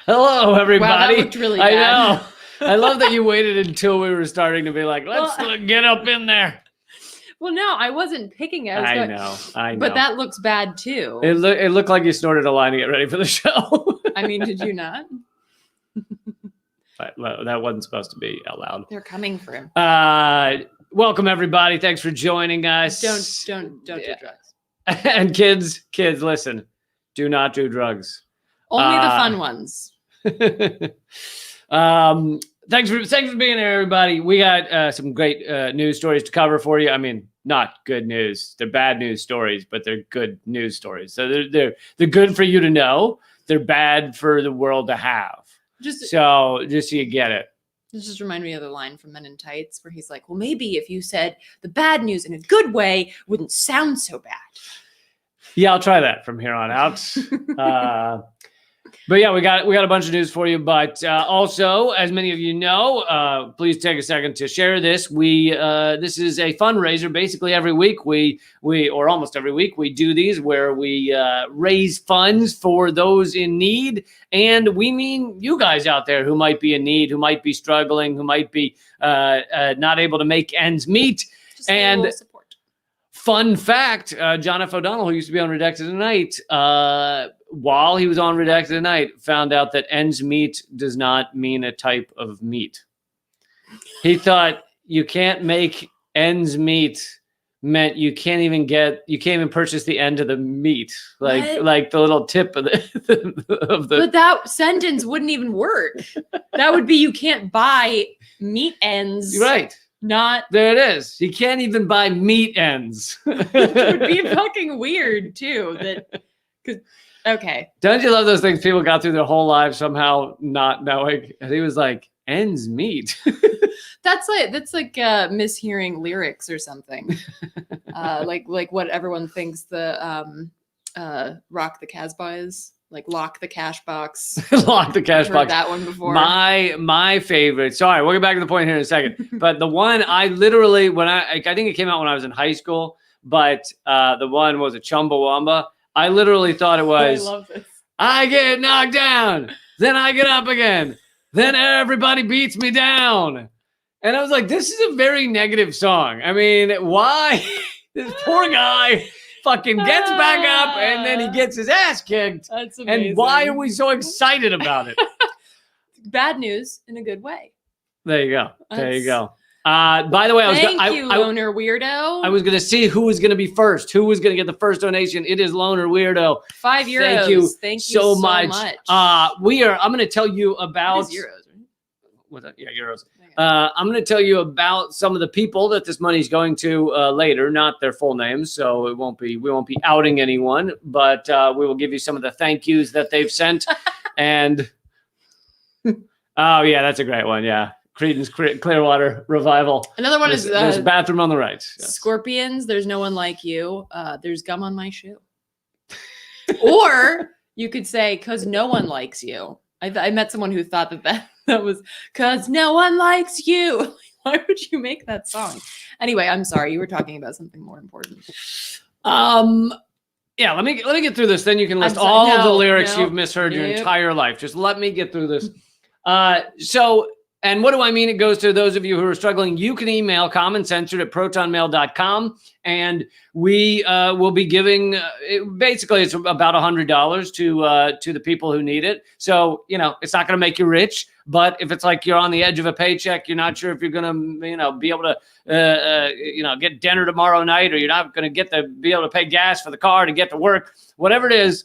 Hello, everybody. Wow, that looked really bad. I know. I love that you waited until we were starting to be like, let's get up in there. Well, no, I wasn't picking it. I know. But that looks bad too. It looked like you snorted a line to get ready for the show. I mean, did you not? But, well, that wasn't supposed to be out loud. They're coming for him. Welcome, everybody. Thanks for joining us. Don't do drugs. And kids, listen. Do not do drugs. Only the fun ones. Thanks for being here, everybody. We got some great news stories to cover for you. I mean, not good news. They're bad news stories, but they're good news stories. So they're good for you to know. They're bad for the world to have. Just so you get it. This just reminded me of the line from Men in Tights where he's like, well, maybe if you said the bad news in a good way, it wouldn't sound so bad. Yeah, I'll try that from here on out. But yeah, we got a bunch of news for you. But also, as many of you know, please take a second to share this. This is a fundraiser. Basically, every week we or almost every week we do these where we raise funds for those in need, and we mean you guys out there who might be in need, who might be struggling, who might be not able to make ends meet. Just and support. Fun fact: John F. O'Donnell, who used to be on Redacted Tonight, while he was on Redacted Tonight, found out that ends meet does not mean a type of meat. He thought you can't make ends meet meant you can't even purchase the end of the meat, like the little tip of the. But that sentence wouldn't even work. That would be you can't buy meat ends. Right. Not there. It is. You can't even buy meat ends. It would be fucking weird too. Okay. Don't you love those things? People got through their whole lives somehow not knowing. And he was like, ends meet. That's like mishearing lyrics or something. Like what everyone thinks the Rock the Casbah is. Like lock the cash box. Lock the cash box. That one before. My favorite. Sorry, we'll get back to the point here in a second. But the one I literally I think it came out when I was in high school. But the one was a Chumbawamba. I literally thought it was. I love this. I get knocked down, then I get up again, then everybody beats me down, and I was like, this is a very negative song. I mean, why this poor guy fucking gets back up and then he gets his ass kicked. That's amazing. And why are we so excited about it? Bad news in a good way. There you go. There you go. By the way, Thank you, Loner Weirdo. I was going to see who was going to be first, who was going to get the first donation. It is Loner Weirdo. €5. Thank you so much. I'm going to tell you about euros, right? What's that? Yeah, euros. I'm going to tell you about some of the people that this money is going to later, not their full names, so we won't be outing anyone, but we will give you some of the thank yous that they've sent. And oh yeah, that's a great one. Yeah. Creedence Clearwater Revival. Another one is there's a bathroom on the right. Yes. Scorpions. There's no one like you. There's gum on my shoe. Or you could say, "Cause no one likes you." I met someone who thought that was "Cause no one likes you." Why would you make that song? Anyway, I'm sorry. You were talking about something more important. Yeah. Let me get through this. Then you can list all of the lyrics you've misheard your entire life. Just let me get through this. And what do I mean? It goes to those of you who are struggling. You can email commoncensored@protonmail.com, and we will be giving. Basically, it's about $100 to the people who need it. So it's not going to make you rich, but if it's like you're on the edge of a paycheck, you're not sure if you're going to be able to get dinner tomorrow night, or you're not going to be able to pay gas for the car to get to work. Whatever it is,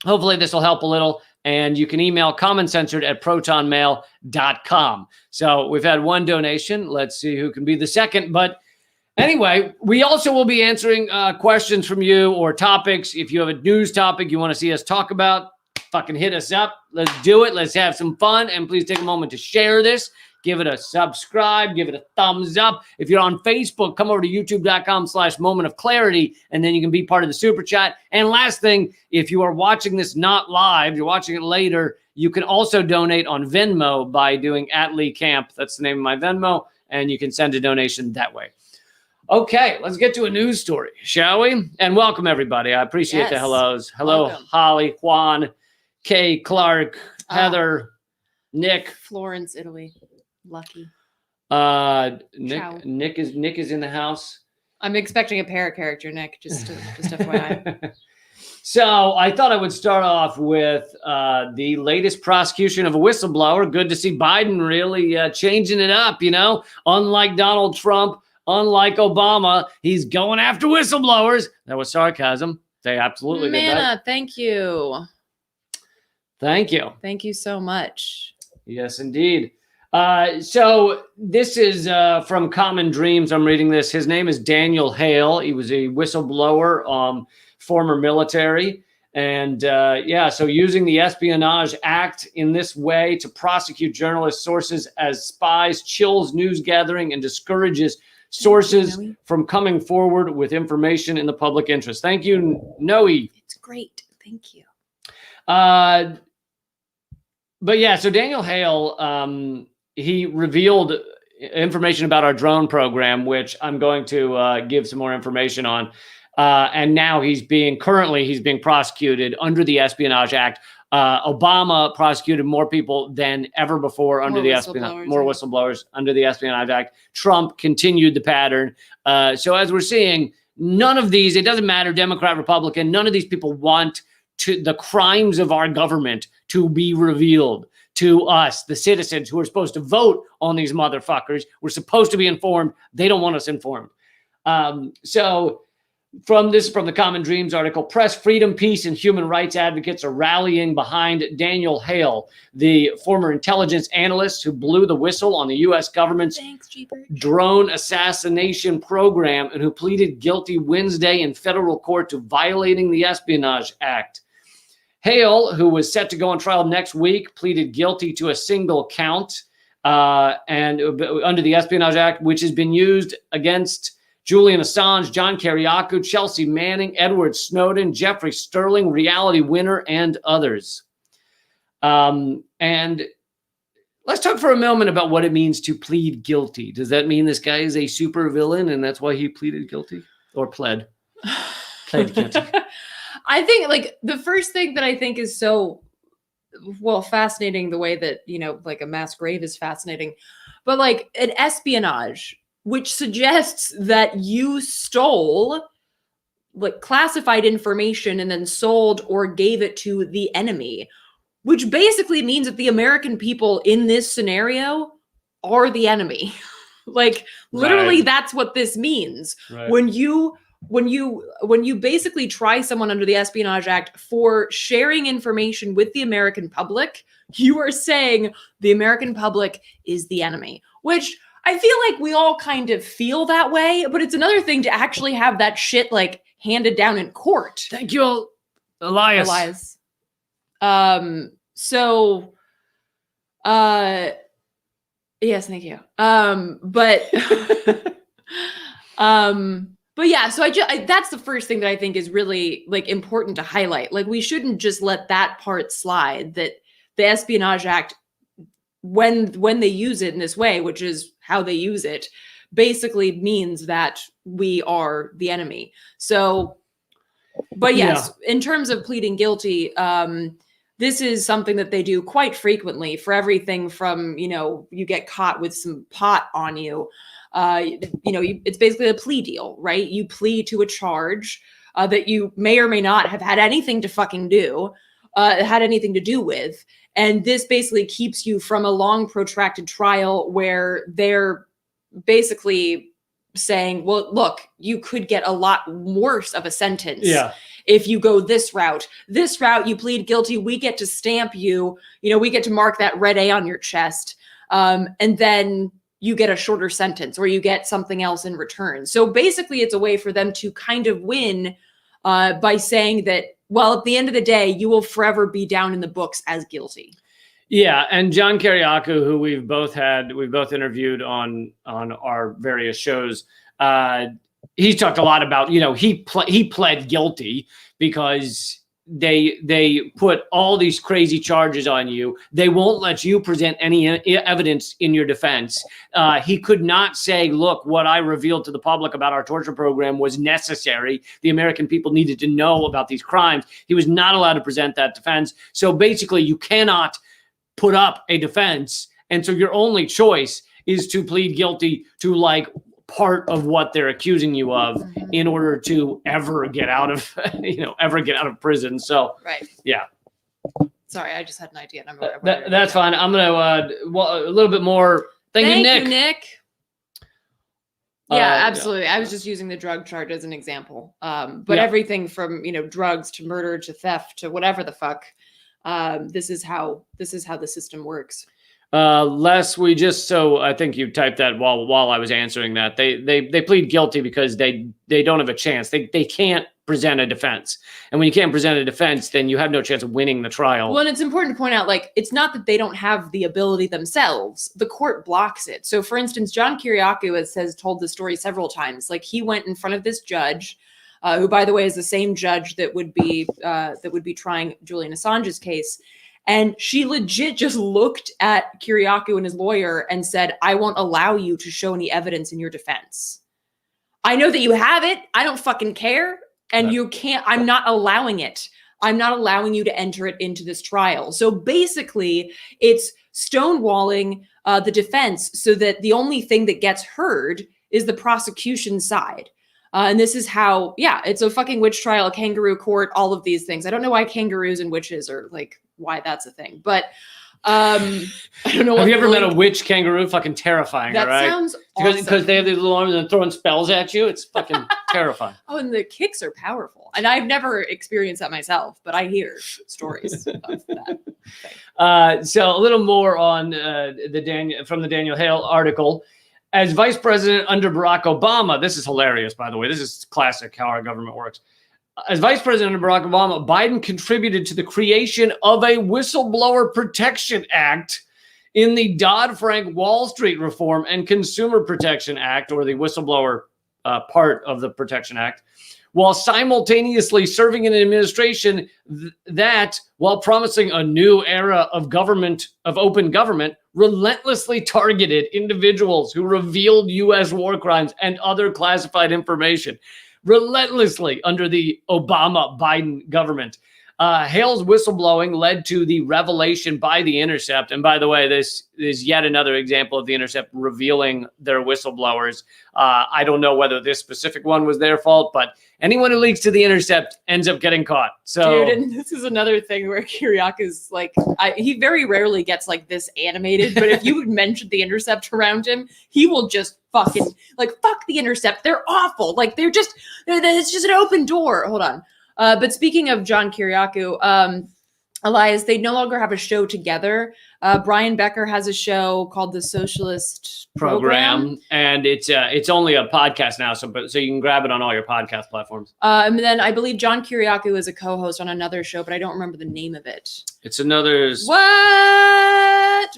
hopefully this will help a little. And you can email commoncensored@protonmail.com. So we've had one donation. Let's see who can be the second. But anyway, we also will be answering questions from you or topics. If you have a news topic you want to see us talk about, fucking hit us up. Let's do it. Let's have some fun. And please take a moment to share this. Give it a subscribe. Give it a thumbs up. If you're on Facebook, come over to youtube.com/momentofclarity, and then you can be part of the super chat. And last thing, if you are watching this not live, you're watching it later, you can also donate on Venmo by doing @LeeCamp. That's the name of my Venmo, and you can send a donation that way. Okay, let's get to a news story, shall we? And welcome, everybody. I appreciate the hellos. Hello, welcome. Holly, Juan, Kay, Clark, Heather, Nick, Florence, Italy. Lucky. Nick is in the house. I'm expecting a parrot character, Nick. Just FYI. So I thought I would start off with the latest prosecution of a whistleblower. Good to see Biden really changing it up, you know. Unlike Donald Trump, unlike Obama, he's going after whistleblowers. That was sarcasm. They absolutely did that. Thank you. Thank you. Thank you so much. Yes, indeed. So this is from Common Dreams. I'm reading this. His name is Daniel Hale. He was a whistleblower, former military. And so using the Espionage Act in this way to prosecute journalist sources as spies chills news gathering and discourages sources from coming forward with information in the public interest. Thank you, Noe. It's great. Thank you. But yeah, so Daniel Hale, he revealed information about our drone program, which I'm going to give some more information on. And now he's being prosecuted under the Espionage Act. Obama prosecuted more people than ever before under the Espionage, more whistleblowers under the Espionage Act. Trump continued the pattern. So as we're seeing, none of these, it doesn't matter, Democrat, Republican, none of these people want the crimes of our government to be revealed to us, the citizens who are supposed to vote on these motherfuckers. We're supposed to be informed. They don't want us informed. So from the Common Dreams article, press freedom, peace, and human rights advocates are rallying behind Daniel Hale, the former intelligence analyst who blew the whistle on the U.S. government's drone assassination program and who pleaded guilty Wednesday in federal court to violating the Espionage Act. Hale, who was set to go on trial next week, pleaded guilty to a single count and under the Espionage Act, which has been used against Julian Assange, John Kiriakou, Chelsea Manning, Edward Snowden, Jeffrey Sterling, Reality Winner, and others. And let's talk for a moment about what it means to plead guilty. Does that mean this guy is a super villain and that's why he pleaded guilty or pled guilty? I think like the first thing that I think is so fascinating, the way that, you know, like a mass grave is fascinating, but like an espionage, which suggests that you stole like classified information and then sold or gave it to the enemy, which basically means that the American people in this scenario are the enemy. Like literally that's what this means. Right. When you basically try someone under the Espionage Act for sharing information with the American public, you are saying the American public is the enemy, which I feel like we all kind of feel that way, but it's another thing to actually have that shit like handed down in court. Thank you, Elias. Yes, thank you. But yeah, so that's the first thing that I think is really like important to highlight. Like we shouldn't just let that part slide, that the Espionage Act, when they use it in this way, which is how they use it, basically means that we are the enemy. So, but yes, in terms of pleading guilty, this is something that they do quite frequently for everything from, you know, you get caught with some pot on you. It's basically a plea deal, right? You plead to a charge that you may or may not have had anything to fucking do, had anything to do with. And this basically keeps you from a long protracted trial where they're basically saying, well, look, you could get a lot worse of a sentence. If you go this route, you plead guilty, we get to stamp you, we get to mark that red A on your chest. And then you get a shorter sentence or you get something else in return. So basically it's a way for them to kind of win by saying that, well, at the end of the day, you will forever be down in the books as guilty. Yeah. And John Kiriakou, who we've both interviewed on our various shows, he's talked a lot about, he pled guilty because they put all these crazy charges on you. They won't let you present any evidence in your defense. He could not say, look, what I revealed to the public about our torture program was necessary. The American people needed to know about these crimes. He was not allowed to present that defense. So basically, you cannot put up a defense. And so your only choice is to plead guilty to like part of what they're accusing you of in order to ever get out of, ever get out of prison. So, right. Yeah. Sorry, I just had an idea. And that's fine. I'm going to, a little bit more. Thank you, Nick. Yeah, absolutely. Yeah. I was just using the drug charge as an example. But everything from, drugs to murder to theft to whatever the fuck. This is how the system works. Les, I think you typed that while I was answering that. They plead guilty because they don't have a chance. They can't present a defense. And when you can't present a defense, then you have no chance of winning the trial. Well, and it's important to point out, like, it's not that they don't have the ability themselves. The court blocks it. So, for instance, John Kiriakou has told the story several times. Like, he went in front of this judge, who, by the way, is the same judge that would be trying Julian Assange's case. And she legit just looked at Kiriakou and his lawyer and said, I won't allow you to show any evidence in your defense. I know that you have it. I don't fucking care. And you can't, I'm not allowing it. I'm not allowing you to enter it into this trial. So basically, it's stonewalling the defense so that the only thing that gets heard is the prosecution side. And this is how, it's a fucking witch trial, a kangaroo court, all of these things. I don't know why kangaroos and witches are like, why that's a thing, but I don't know. Have you ever met a witch kangaroo? Fucking terrifying, that right? Sounds awesome. Because they have these little arms and they're throwing spells at you. It's fucking terrifying. Oh, and the kicks are powerful. And I've never experienced that myself, but I hear stories of that. So a little more on from the Daniel Hale article. As vice president under Barack Obama, this is hilarious, by the way. This is classic how our government works. As vice president under Barack Obama, Biden contributed to the creation of a whistleblower protection act in the Dodd-Frank Wall Street Reform and Consumer Protection Act, or the whistleblower part of the Protection Act, while simultaneously serving in an administration that, while promising a new era of open government, relentlessly targeted individuals who revealed U.S. war crimes and other classified information. Relentlessly under the Obama-Biden government. Hale's whistleblowing led to the revelation by The Intercept. And by the way, this is yet another example of The Intercept revealing their whistleblowers. I don't know whether this specific one was their fault, but anyone who leaks to The Intercept ends up getting caught. So, dude, and this is another thing where Kiriakou's like, he very rarely gets like this animated, but if you mention The Intercept around him, he will just fucking like, fuck The Intercept. They're awful. Like it's just an open door. Hold on. But speaking of John Kiriakou, Elias, they no longer have a show together. Brian Becker has a show called The Socialist Program, and it's only a podcast now, so you can grab it on all your podcast platforms. And then I believe John Kiriakou is a co-host on another show, but I don't remember the name of it. It's another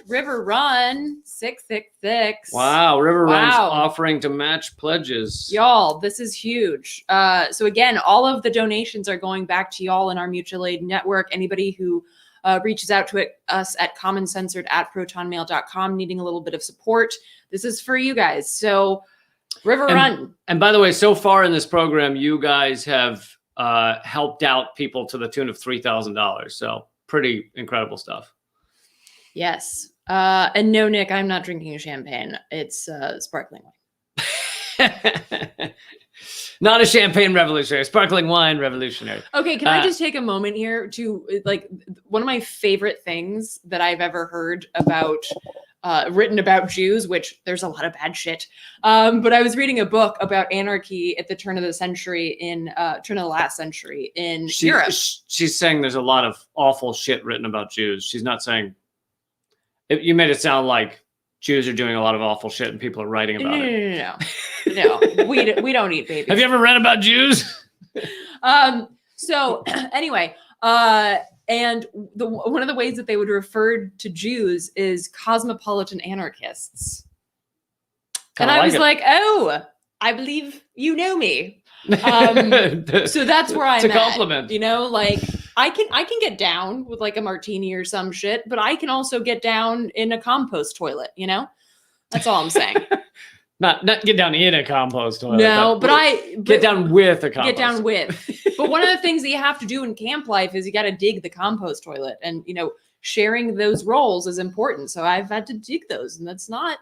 River Run 666. Wow, River Run's offering to match pledges. Y'all, this is huge. So again, all of the donations are going back to y'all in our mutual aid network. Anybody who reaches out to us at commoncensored@protonmail.com needing a little bit of support, this is for you guys. So River Run. And by the way, so far in this program, you guys have helped out people to the tune of $3,000. So pretty incredible stuff. Yes. And no, Nick, I'm not drinking champagne. It's sparkling wine. Not a champagne revolutionary, sparkling wine revolutionary. Okay, can I just take a moment here to, like, one of my favorite things that I've ever heard about, written about Jews, which there's a lot of bad shit. But I was reading a book about anarchy at the turn of the last century in Europe. She's saying there's a lot of awful shit written about Jews. She's not saying, you made it sound like Jews are doing a lot of awful shit and people are writing about it. No, we don't eat babies. Have you ever read about Jews? So anyway, and one of the ways that they would refer to Jews is cosmopolitan anarchists. And I was like, oh, I believe you know me. So that's where I'm it's a compliment. at, like I can get down with like a martini or some shit, but I can also get down in a compost toilet, you know? That's all I'm saying. Not get down in a compost toilet. No, but get down with a compost. Get down with. But one of the things that you have to do in camp life is you got to dig the compost toilet, and you know, sharing those roles is important. So I've had to dig those, and that's not,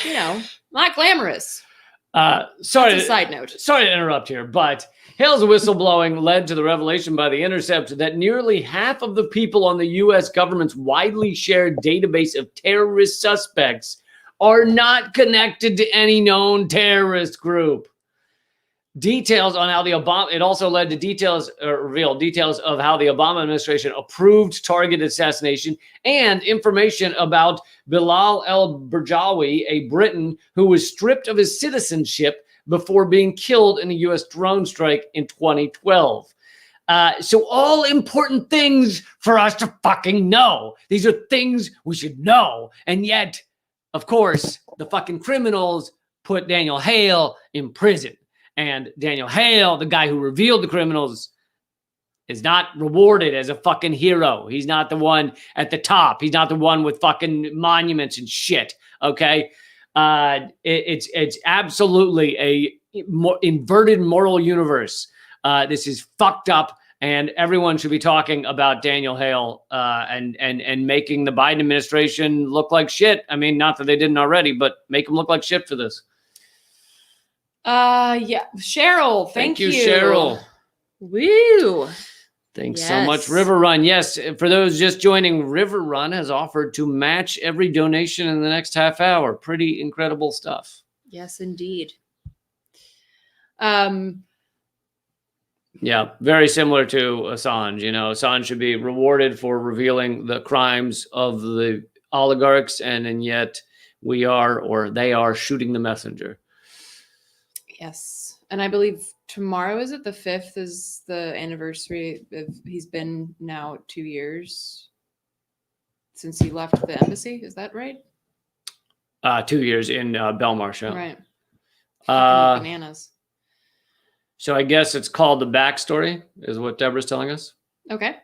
you know, not glamorous. Sorry. That's a side note. Sorry to interrupt here, but Hale's whistleblowing led to the revelation by The Intercept that nearly half of the people on the U.S. government's widely shared database of terrorist suspects are not connected to any known terrorist group. Details on how it also led to revealed details of how the Obama administration approved targeted assassination and information about Bilal el-Berjawi, a Briton who was stripped of his citizenship before being killed in a U.S. drone strike in 2012. So all important things for us to fucking know. These are things we should know. And yet, of course, the fucking criminals put Daniel Hale in prison. And Daniel Hale, the guy who revealed the criminals, is not rewarded as a fucking hero. He's not the one at the top. He's not the one with fucking monuments and shit. Okay, it's absolutely a inverted moral universe. This is fucked up, and everyone should be talking about Daniel Hale and making the Biden administration look like shit. I mean, not that they didn't already, but make them look like shit for this. Yeah, Cheryl, thank you, Cheryl. Woo. Thanks so much, River Run. Yes, for those just joining, River Run has offered to match every donation in the next half hour. Pretty incredible stuff. Yes, indeed. Yeah, very similar to Assange. You know, Assange should be rewarded for revealing the crimes of the oligarchs, and yet they are shooting the messenger. Yes. And I believe tomorrow, is it the 5th, is the anniversary of he's been now 2 years since he left the embassy. Is that right? 2 years in Belmarsh. Right. Bananas. So I guess it's called The Backstory, is what Deborah's telling us. Okay.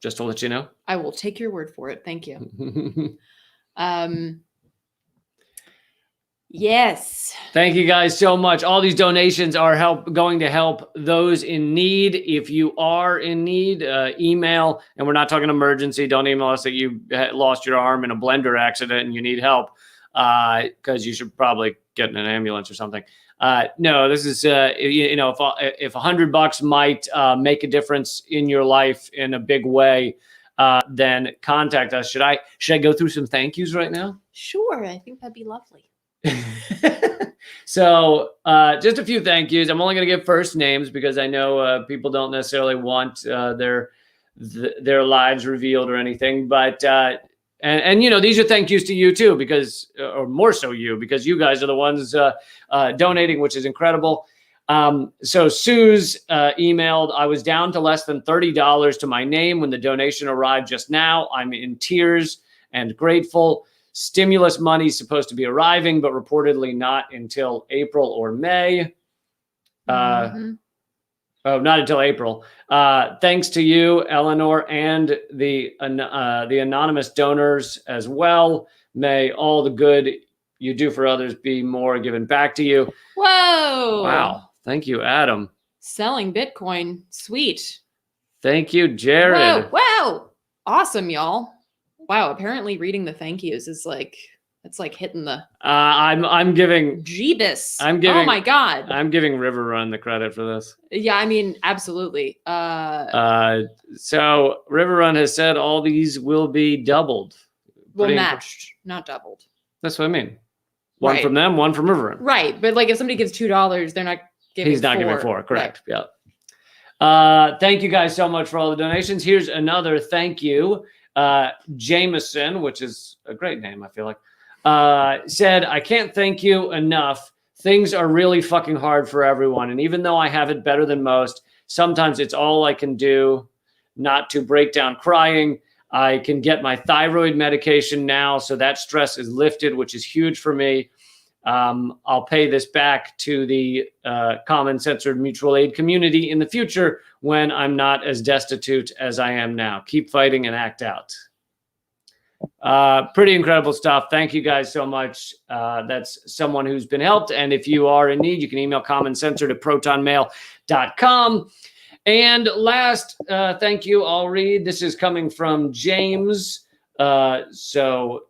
Just to let you know. I will take your word for it. Thank you. Yes. Thank you guys so much. All these donations are going to help those in need. If you are in need, email, and we're not talking emergency. Don't email us that you lost your arm in a blender accident and you need help, because you should probably get in an ambulance or something. No, this is, if $100 might make a difference in your life in a big way, then contact us. Should I go through some thank yous right now? Sure. I think that'd be lovely. So just a few thank yous. I'm only going to give first names because I know people don't necessarily want their lives revealed or anything. But and you know, these are thank yous to you too, because or more so you, because you guys are the ones donating, which is incredible. So Sue's emailed, I was down to less than $30 to my name when the donation arrived just now. I'm in tears and grateful. Stimulus money is supposed to be arriving, but reportedly not until April or May. Oh, not until April. Thanks to you, Eleanor, and the anonymous donors as well. May all the good you do for others be more given back to you. Whoa. Wow. Thank you, Adam. Selling Bitcoin. Sweet. Thank you, Jared. Whoa. Wow. Awesome, y'all. Wow, apparently reading the thank yous is like, it's like hitting the I'm giving Jeebus. Oh my God. I'm giving River Run the credit for this. Yeah, I mean, absolutely. So River Run has said all these will be doubled. Well, matched, not doubled. That's what I mean. One from them, one from River Run. Right. But like if somebody gives $2, they're not giving He's not $4. giving $4, correct. Right. Yeah. Thank you guys so much for all the donations. Here's another thank you. Jameson, which is a great name, I feel like, said, I can't thank you enough. Things are really fucking hard for everyone. And even though I have it better than most, sometimes it's all I can do not to break down crying. I can get my thyroid medication now, so that stress is lifted, which is huge for me. I'll pay this back to the common censored mutual aid community in the future when I'm not as destitute as I am now. Keep fighting and act out. Pretty incredible stuff. Thank you guys so much. That's someone who's been helped. And if you are in need, you can email commoncensor to protonmail.com. And last, thank you. I'll read. This is coming from James. So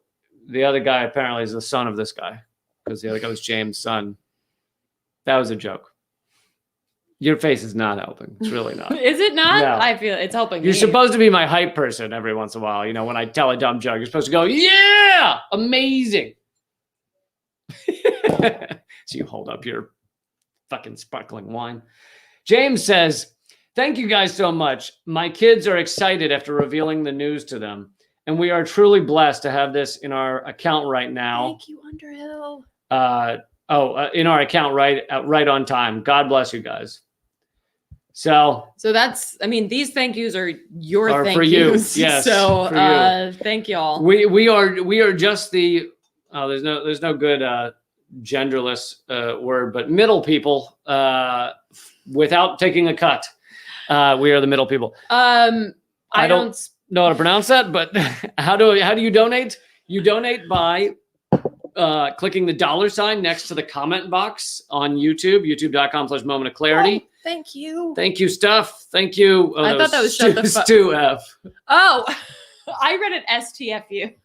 the other guy apparently is the son of this guy, because the other guy was James' son. That was a joke. Your face is not helping. It's really not. Is it not? No. I feel it's helping. You're me. supposed to be my hype person every once in a while. You know, when I tell a dumb joke, you're supposed to go, yeah, amazing. So you hold up your fucking sparkling wine. James says, thank you guys so much. My kids are excited after revealing the news to them. And we are truly blessed to have this in our account right now. Thank you, Underhill. In our account right on time. God bless you guys. So that's, I mean, these thank yous are your thank for you. yous. Yes. So for you. Thank y'all. We are just the there's no good genderless word, but middle people without taking a cut. We are the middle people. I don't know how to pronounce that, but how do you donate? You donate by clicking the $ next to the comment box on YouTube, youtube.com/momentofclarity. Oh, thank you. Thank you, Stuff. Thank you. I thought that was shut the fuck. Stu F. Oh, I read it STFU.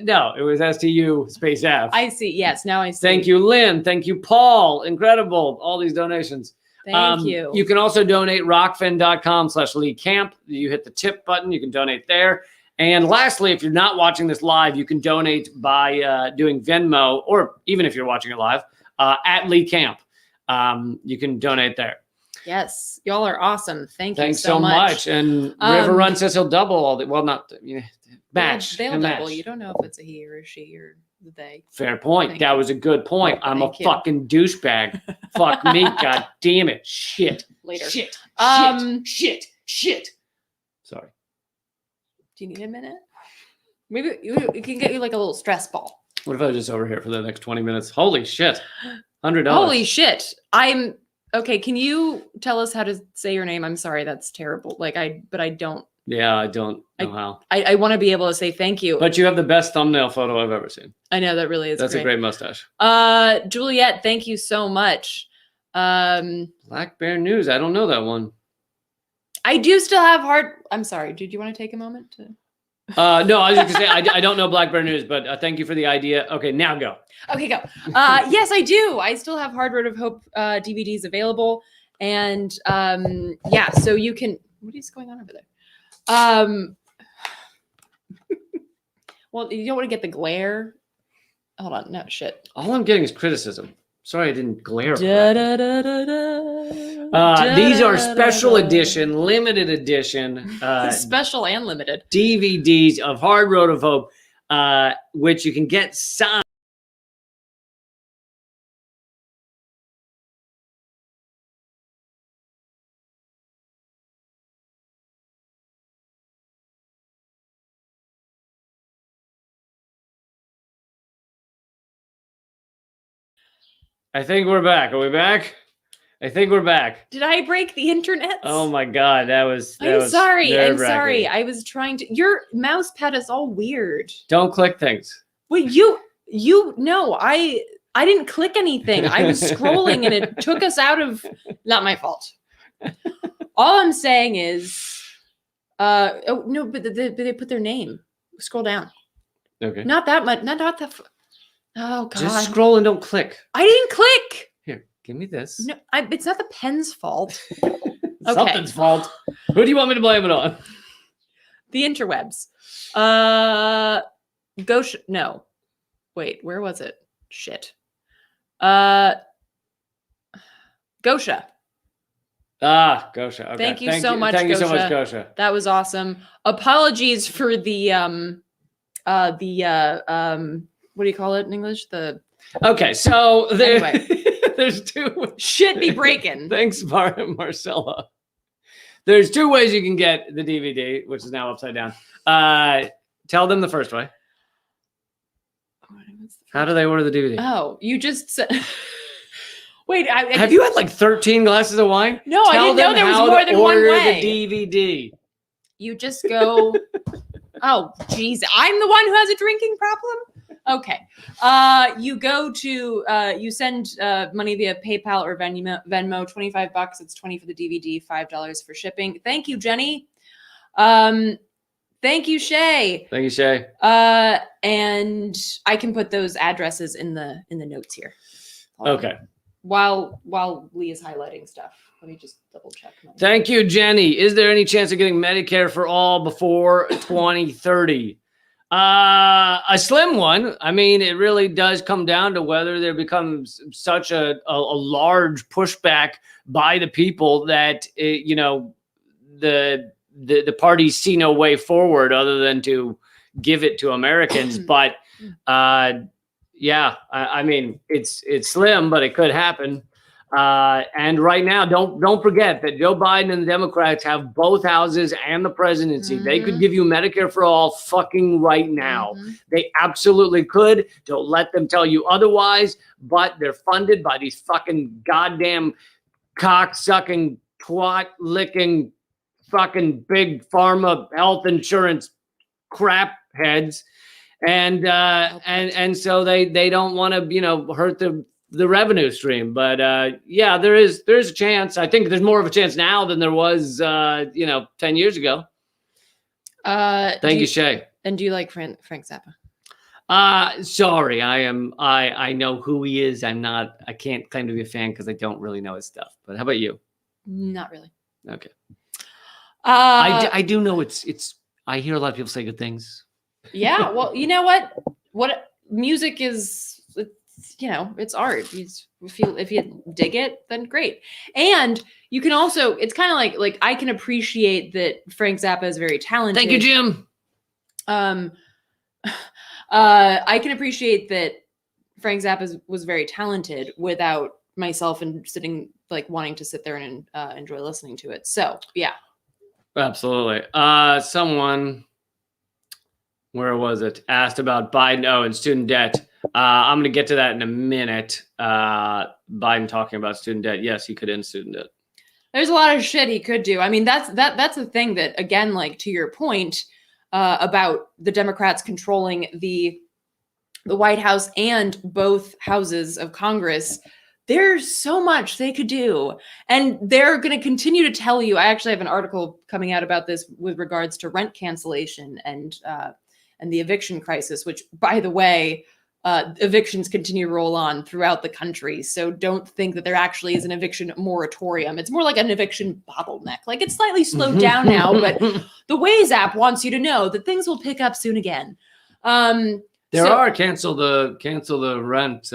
No, it was STU space F. I see. Yes, now I see. Thank you, Lynn. Thank you, Paul. Incredible. All these donations. Thank you. You can also donate rockfin.com/Lee Camp. You hit the tip button. You can donate there. And lastly, if you're not watching this live, you can donate by doing Venmo, or even if you're watching it live, at Lee Camp. You can donate there. Yes, y'all are awesome. Thanks so much. And River Run says he'll double all the, well, not, match. They'll double. Match. You don't know if it's a he or a she or they. Fair point. That was a good point. I'm Thank a you. fucking douchebag. Fuck me. God damn it. Shit. Later. Shit. Shit. Sorry. Do you need a minute? Maybe it can get you like a little stress ball. What if I was just over here for the next 20 minutes? Holy shit. $100. Holy shit. I'm okay. Can you tell us how to say your name? I'm sorry. That's terrible. But I don't. Yeah, I don't know how. I want to be able to say thank you. But you have the best thumbnail photo I've ever seen. I know that really is. That's a great mustache. Juliet, thank you so much. Black Bear News. I don't know that one. I do still have I'm sorry. Did you want to take a moment to? No, I was just gonna say I don't know Black Bear News, but thank you for the idea. Okay, now go. Okay, go. Yes, I do. I still have Hard Road of Hope DVDs available, and yeah, so you can. What is going on over there? Well, you don't want to get the glare. Hold on, no shit. All I'm getting is criticism. Sorry, I didn't glare. These are special edition, limited edition, special and limited DVDs of Hard Road of Hope, which you can get signed. I think we're back. Are we back? I think we're back. Did I break the internet? Oh my God, that was sorry. I'm sorry. I was trying to. Your mouse pad is all weird. Don't click things. Wait, no, I didn't click anything. I was scrolling and it took us out of. Not my fault. All I'm saying is, oh no, but they put their name. Scroll down. Okay. Not that much. Not that. Oh God. Just scroll and don't click. I didn't click. Here, give me this. No, it's not the pen's fault. Something's fault. Who do you want me to blame it on? The interwebs. No. Wait, where was it? Shit. Gosha. Gosha. Okay. Thank you so much, Thank you so Gosha. much, Gosha. That was awesome. Apologies for the what do you call it in English? Okay, so Anyway. there's two. Shit be breaking. Thanks, Marcella. There's two ways you can get the DVD, which is now upside down. Tell them the first way. How do they order the DVD? Oh, you just said. Wait, Have you had like 13 glasses of wine? No, I didn't know there was more than one way. The DVD. You just go, oh, geez, I'm the one who has a drinking problem? Okay. You go to, you send money via PayPal or Venmo, $25. It's $20 for the DVD, $5 for shipping. Thank you, Jenny. Thank you, Shay. Thank you, Shay. And I can put those addresses in the notes here. Okay. While Lee is highlighting stuff, let me just double check. Thank you, Jenny. Is there any chance of getting Medicare for all before 2030? A slim one. I mean, it really does come down to whether there becomes such a large pushback by the people that you know, the parties see no way forward other than to give it to Americans. But yeah, I mean, it's slim, but it could happen. And right now, don't forget that Joe Biden and the Democrats have both houses and the presidency. They could give you Medicare for all fucking right now. They absolutely could. Don't let them tell you otherwise, but they're funded by these fucking goddamn cock-sucking, twat-licking, fucking big pharma health insurance crap heads. And so they don't want to, you know, hurt the revenue stream. But yeah, there's a chance. I think there's more of a chance now than there was 10 years ago. Thank you, Shay. And do you like Frank Zappa? Sorry, I know who he is. I can't claim to be a fan because I don't really know his stuff. But how about you? Not really. Okay. I do know it's I hear a lot of people say good things. Yeah, well, you know what music is, it's art. If you dig it, then great. And you can also, it's kind of like I can appreciate that Frank Zappa is very talented. Thank you, Jim. I can appreciate that Frank Zappa was very talented without myself and sitting wanting to sit there and enjoy listening to it. So yeah. Absolutely. Someone, where was it? Asked about Biden. Oh, and student debt. I'm going to get to that in a minute. Biden talking about student debt. Yes, he could end student debt. There's a lot of shit he could do. I mean, that's the thing that, again, to your point about the Democrats controlling the White House and both houses of Congress. There's so much they could do. And they're going to continue to tell you. I actually have an article coming out about this with regards to rent cancellation and the eviction crisis, which, by the way, evictions continue to roll on throughout the country. So don't think that there actually is an eviction moratorium. It's more like an eviction bottleneck. It's slightly slowed down now, but the Waze app wants you to know that things will pick up soon again. There are cancel the rent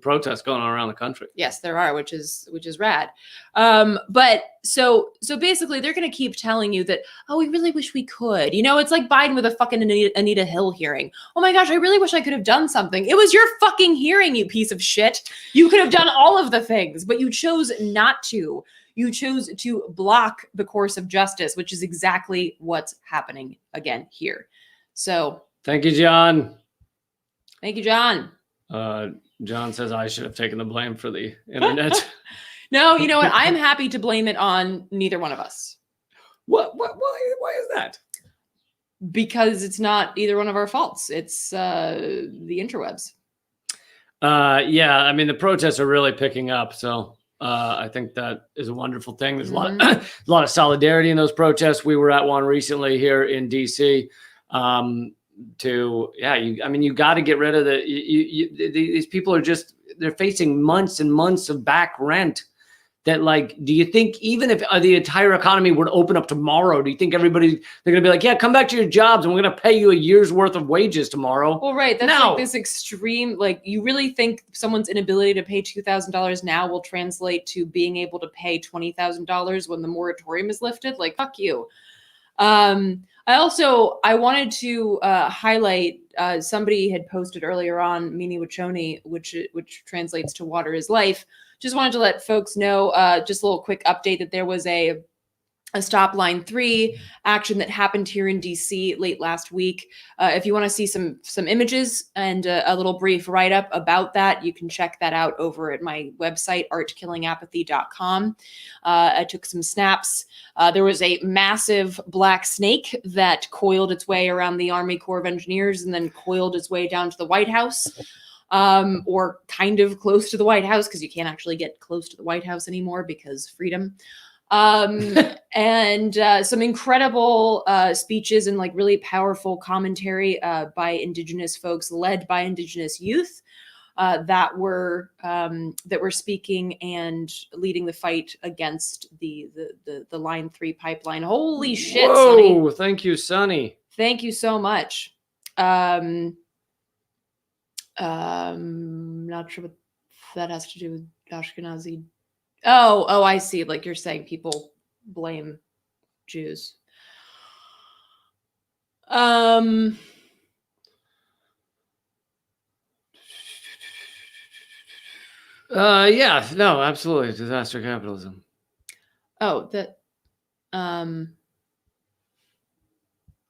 protests going on around the country. Yes, there are, which is rad. But so basically, they're going to keep telling you that, oh, we really wish we could. It's like Biden with a fucking Anita Hill hearing. Oh my gosh, I really wish I could have done something. It was your fucking hearing, you piece of shit. You could have done all of the things, but you chose not to. You chose to block the course of justice, which is exactly what's happening again here. So thank you, John. Thank you, John. John says I should have taken the blame for the internet. No, you know what? I'm happy to blame it on neither one of us. What? Why is that? Because it's not either one of our faults. It's the interwebs. Yeah, I mean, the protests are really picking up. So I think that is a wonderful thing. There's a lot of solidarity in those protests. We were at one recently here in DC. You got to get rid of these people are they're facing months and months of back rent that do you think even if the entire economy were to open up tomorrow, do you think they're going to be like, yeah, come back to your jobs and we're going to pay you a year's worth of wages tomorrow? Well, right. That's this extreme, you really think someone's inability to pay $2,000 now will translate to being able to pay $20,000 when the moratorium is lifted? Fuck you. I wanted to highlight somebody had posted earlier on Mini Wachoni, which translates to water is life. Just wanted to let folks know, just a little quick update that there was a a Stop Line 3 action that happened here in DC late last week. If you want to see some images and a little brief write-up about that, you can check that out over at my website, artkillingapathy.com. I took some snaps. There was a massive black snake that coiled its way around the Army Corps of Engineers and then coiled its way down to the White House. Or kind of close to the White House, because you can't actually get close to the White House anymore because freedom. And some incredible speeches and like really powerful commentary by Indigenous folks, led by Indigenous youth, that were speaking and leading the fight against the Line 3 pipeline. Holy shit, Whoa, Sonny. thank you, Sonny. Thank you so much. Not sure what that has to do with Ashkenazi. Oh, I see. Like you're saying people blame Jews. Yeah, no, absolutely. Disaster capitalism. Oh,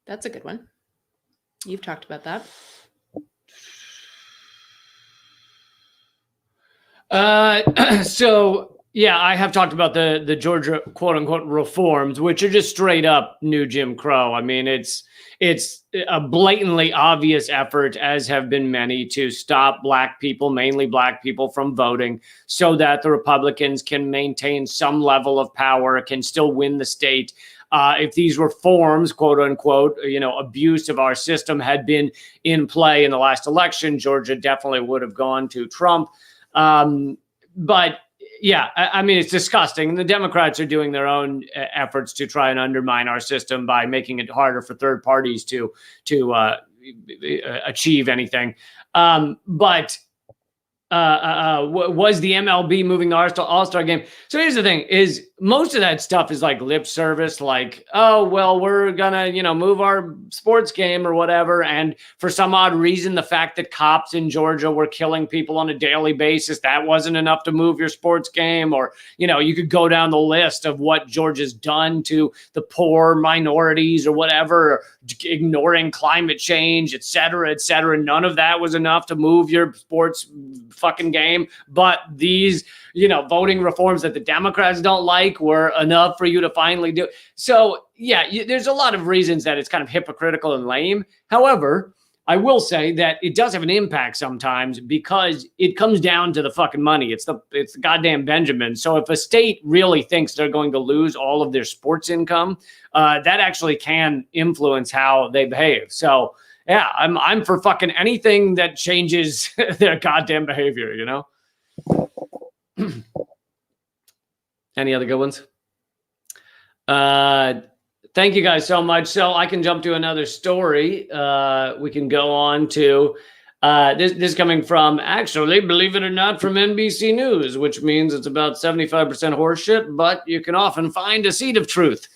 that's a good one. You've talked about that. So yeah, I have talked about the Georgia quote unquote reforms, which are just straight up new Jim Crow. I mean, it's a blatantly obvious effort, as have been many, to stop black people, mainly black people, from voting so that the Republicans can maintain some level of power, can still win the state. If these reforms, quote unquote, abuse of our system had been in play in the last election, Georgia definitely would have gone to Trump. But yeah, I mean, it's disgusting. And the Democrats are doing their own efforts to try and undermine our system by making it harder for third parties to achieve anything. But was the MLB moving the All-Star game? So here's the thing, is most of that stuff is like lip service, like, oh, well, we're gonna, move our sports game or whatever. And for some odd reason, the fact that cops in Georgia were killing people on a daily basis, that wasn't enough to move your sports game. Or, you could go down the list of what Georgia's done to the poor, minorities, or whatever, or ignoring climate change, et cetera, et cetera. None of that was enough to move your sports fucking game. But these, voting reforms that the Democrats don't like were enough for you to finally do. So yeah, there's a lot of reasons that it's kind of hypocritical and lame. However, I will say that it does have an impact sometimes, because it comes down to the fucking money. It's the goddamn Benjamin. So if a state really thinks they're going to lose all of their sports income, that actually can influence how they behave. So yeah, I'm for fucking anything that changes their goddamn behavior, Any other good ones? Thank you guys so much. So I can jump to another story. We can go on to this is coming from, actually, believe it or not, from NBC News, which means it's about 75% horseshit, but you can often find a seed of truth.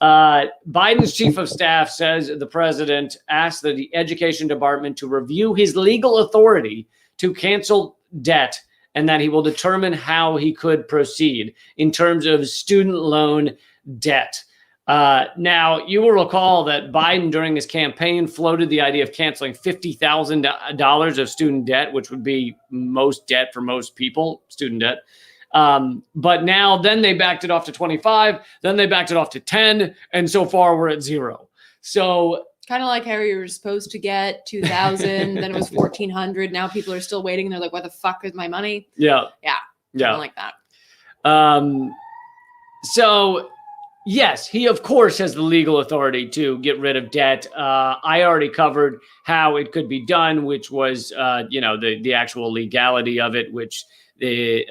Biden's chief of staff says the president asked the education department to review his legal authority to cancel debt, and that he will determine how he could proceed in terms of student loan debt. Now, you will recall that Biden, during his campaign, floated the idea of canceling $50,000 of student debt, which would be most debt for most people, student debt. But now, then they backed it off to 25, then they backed it off to 10, and so far we're at 0. So kind of like how you were supposed to get 2,000, then it was 1,400. Now people are still waiting. And they're like, "What the fuck is my money?" Yeah. Something like that. So yes, he of course has the legal authority to get rid of debt. I already covered how it could be done, which was the actual legality of it, which the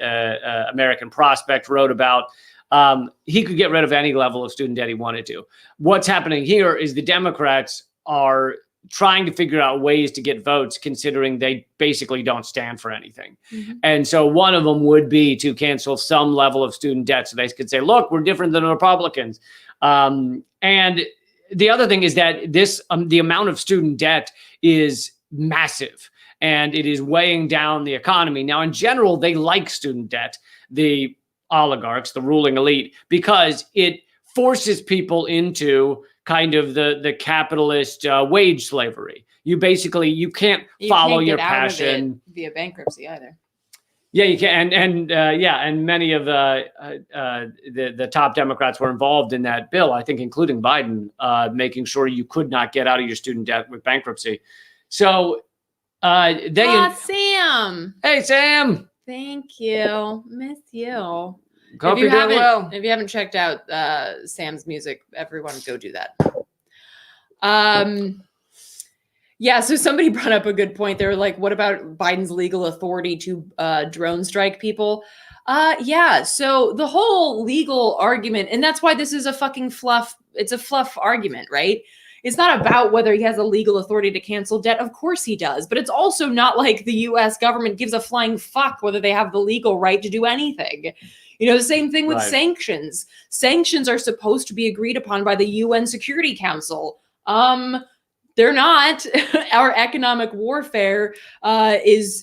American Prospect wrote about. He could get rid of any level of student debt he wanted to. What's happening here is the Democrats are trying to figure out ways to get votes, considering they basically don't stand for anything. Mm-hmm. And so one of them would be to cancel some level of student debt, so they could say, look, we're different than the Republicans. And the other thing is that this the amount of student debt is massive, and it is weighing down the economy. Now, in general, they like student debt, the oligarchs, the ruling elite, because it forces people into kind of the capitalist wage slavery. You can't follow your passion via bankruptcy either. Yeah, you can, and many of the top Democrats were involved in that bill. I think, including Biden, making sure you could not get out of your student debt with bankruptcy. So Sam. Hey, Sam. Thank you. Miss you. Hope you're doing well. If you haven't checked out Sam's music, everyone go do that. Yeah, so somebody brought up a good point. They were like, what about Biden's legal authority to drone strike people? Yeah, so the whole legal argument, and that's why this is a fucking fluff. It's a fluff argument, right? It's not about whether he has a legal authority to cancel debt. Of course he does. But it's also not like the US government gives a flying fuck whether they have the legal right to do anything. You know, the same thing with sanctions. Sanctions are supposed to be agreed upon by the UN Security Council. They're not. Our economic warfare is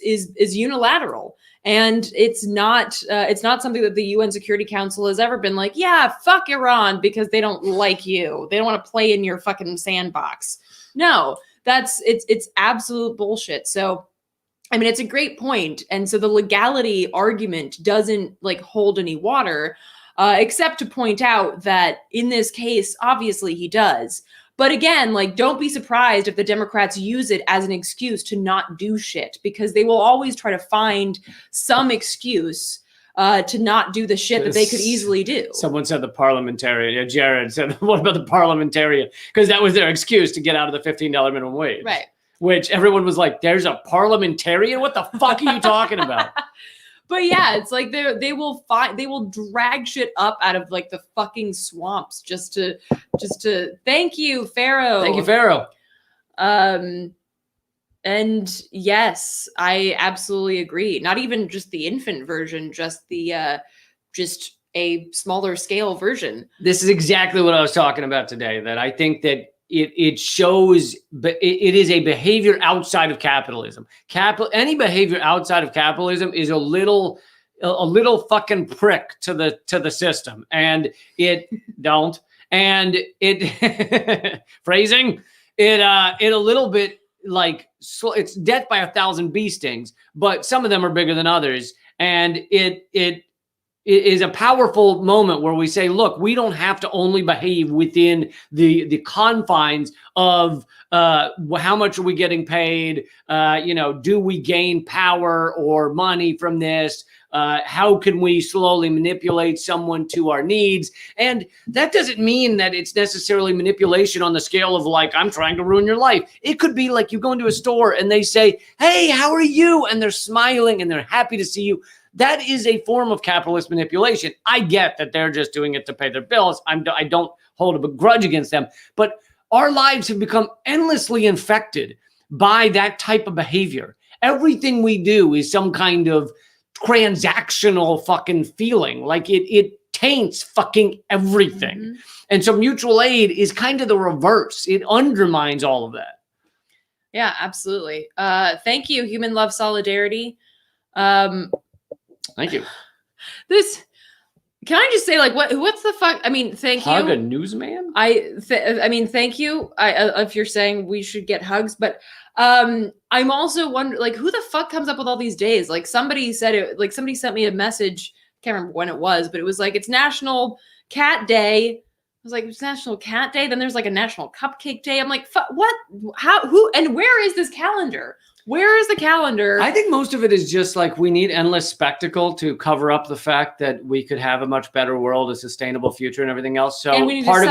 unilateral. And it's not something that the UN Security Council has ever been like, yeah, fuck Iran because they don't like you. They don't want to play in your fucking sandbox. No, it's absolute bullshit. So, I mean, it's a great point. And so the legality argument doesn't like hold any water, except to point out that in this case, obviously he does. But again, like, don't be surprised if the Democrats use it as an excuse to not do shit, because they will always try to find some excuse to not do the shit that they could easily do. Someone said the parliamentarian. Yeah, Jared said, what about the parliamentarian? Because that was their excuse to get out of the $15 minimum wage. Right. Which everyone was like, there's a parliamentarian? What the fuck are you talking about? But yeah, it's like they will drag shit up out of like the fucking swamps just to thank you, Pharaoh. Thank you, Pharaoh. And yes, I absolutely agree. Not even just the infant version, just the just a smaller scale version. This is exactly what I was talking about today, that I think that it shows, but it is a behavior outside of capitalism. Any behavior outside of capitalism is a little fucking prick to the system, and it phrasing it a little bit like it's death by 1,000 bee stings, but some of them are bigger than others, and it is a powerful moment where we say, look, we don't have to only behave within the confines of how much are we getting paid? Do we gain power or money from this? How can we slowly manipulate someone to our needs? And that doesn't mean that it's necessarily manipulation on the scale of like, I'm trying to ruin your life. It could be like you go into a store and they say, hey, how are you? And they're smiling and they're happy to see you. That is a form of capitalist manipulation. I get that they're just doing it to pay their bills. I don't hold a grudge against them. But our lives have become endlessly infected by that type of behavior. Everything we do is some kind of transactional fucking feeling. Like it taints fucking everything. Mm-hmm. And so mutual aid is kind of the reverse. It undermines all of that. Yeah, absolutely. Thank you, Human Love Solidarity. Thank you. Can I just say, like, what's the fuck? I mean, thank you. Hug a newsman? I mean, thank you. If you're saying we should get hugs, but I'm also wondering, like, who the fuck comes up with all these days? Like, somebody said it. Like, somebody sent me a message. Can't remember when it was, but it was like, it's National Cat Day. I was like, it's National Cat Day. Then there's like a National Cupcake Day. I'm like, what? How? Who? And where is this calendar? Where is the calendar? I think most of it is just like we need endless spectacle to cover up the fact that we could have a much better world, a sustainable future, and everything else. So part